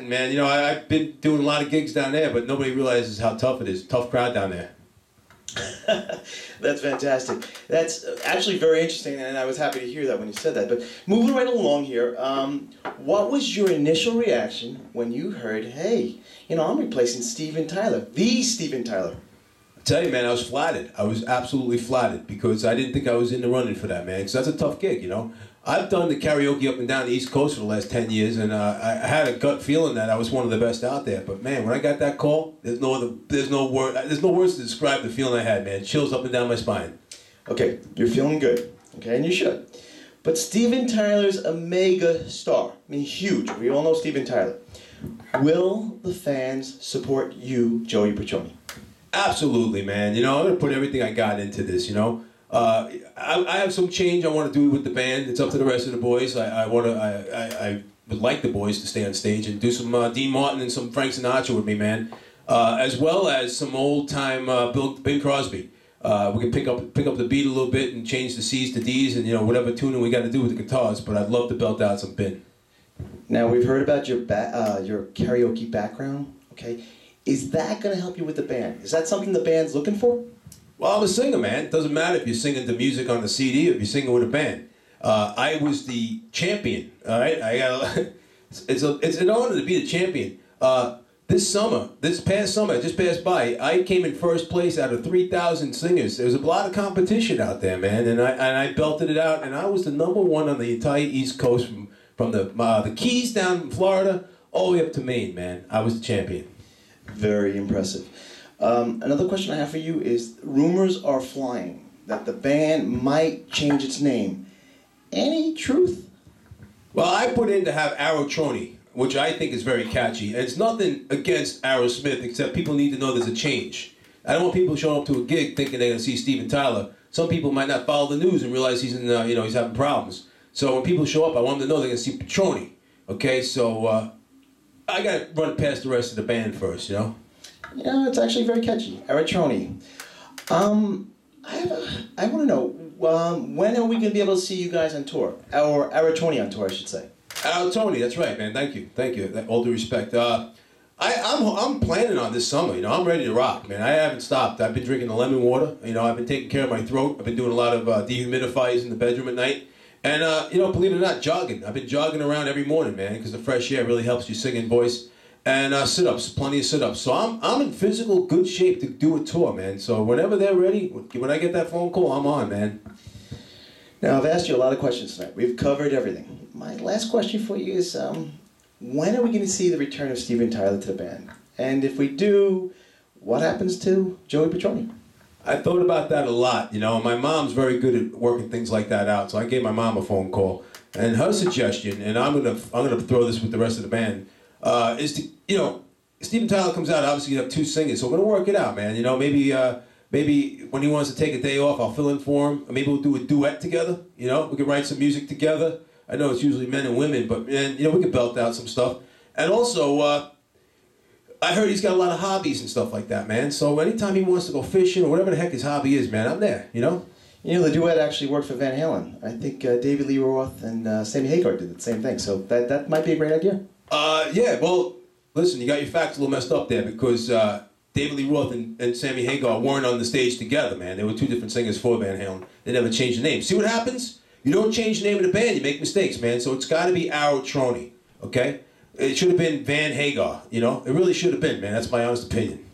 Man, you know, I've been doing a lot of gigs down there, but nobody realizes how tough it is. Tough crowd down there. That's fantastic. That's actually very interesting, and I was happy to hear that when you said that. But moving right along here, what was your initial reaction when you heard, hey, you know, I'm replacing Steven Tyler, the Steven Tyler? I tell you, man, I was flattered. I was absolutely flattered because I didn't think I was in the running for that, man. Because that's a tough gig, you know. I've done the karaoke up and down the East Coast for the last 10 years, and I had a gut feeling that I was one of the best out there. But man, when I got that call, there's no words to describe the feeling I had, man. Chills up and down my spine. Okay, you're feeling good, okay, and you should. But Steven Tyler's a mega star. I mean, huge. We all know Steven Tyler. Will the fans support you, Joey Petroni? Absolutely, man. You know, I'm gonna put everything I got into this. You know. I have some change I want to do with the band. It's up to the rest of the boys. I would like the boys to stay on stage and do some Dean Martin and some Frank Sinatra with me, man. As well as some old time Bing Crosby. We can pick up the beat a little bit and change the C's to D's and, you know, whatever tuning we got to do with the guitars. But I'd love to belt out some Bin. Now we've heard about your karaoke background. Okay, is that going to help you with the band? Is that something the band's looking for? Well, I'm a singer, man. It doesn't matter if you're singing the music on the CD or if you're singing with a band. I was the champion, all right? It's an honor to be the champion. This past summer, just passed by, I came in first place out of 3,000 singers. There was a lot of competition out there, man, and I belted it out, and I was the #1 on the entire East Coast from the Keys down in Florida all the way up to Maine, man. I was the champion. Very impressive. Another question I have for you is, rumors are flying that the band might change its name. Any truth? Well, I put in to have Petroni, which I think is very catchy. And it's nothing against Aerosmith, except people need to know there's a change. I don't want people showing up to a gig thinking they're going to see Steven Tyler. Some people might not follow the news and realize he's he's having problems. So when people show up, I want them to know they're going to see Petroni. Okay, so I got to run it past the rest of the band first, you know? Yeah, it's actually very catchy. Petroni. I want to know, when are we going to be able to see you guys on tour? Or Petroni on tour, I should say. Tony, that's right, man. Thank you. All due respect. I'm planning on this summer. You know, I'm ready to rock, man. I haven't stopped. I've been drinking the lemon water. You know, I've been taking care of my throat. I've been doing a lot of dehumidifiers in the bedroom at night. And, you know, believe it or not, jogging. I've been jogging around every morning, man, because the fresh air really helps your singing voice. And sit-ups, plenty of sit-ups. So I'm in physical good shape to do a tour, man. So whenever they're ready, when I get that phone call, I'm on, man. Now, I've asked you a lot of questions tonight. We've covered everything. My last question for you is, when are we going to see the return of Steven Tyler to the band? And if we do, what happens to Joey Petroni? I thought about that a lot, you know. My mom's very good at working things like that out. So I gave my mom a phone call. And her suggestion, and I'm gonna throw this with the rest of the band, is to, you know, Steven Tyler comes out, obviously you have 2 singers, so we're gonna work it out, man. You know, maybe when he wants to take a day off, I'll fill in for him. Or maybe we'll do a duet together, you know? We can write some music together. I know it's usually men and women, but, man, you know, we can belt out some stuff. And also, I heard he's got a lot of hobbies and stuff like that, man. So anytime he wants to go fishing or whatever the heck his hobby is, man, I'm there, you know? You know, the duet actually worked for Van Halen. I think David Lee Roth and Sammy Hagar did the same thing, so that might be a great idea. Yeah, well, listen, you got your facts a little messed up there because David Lee Roth and Sammy Hagar weren't on the stage together, man. They were 2 different singers for Van Halen. They never changed the name. See what happens? You don't change the name of the band, you make mistakes, man. So it's got to be Petroni, okay? It should have been Van Hagar, you know? It really should have been, man. That's my honest opinion.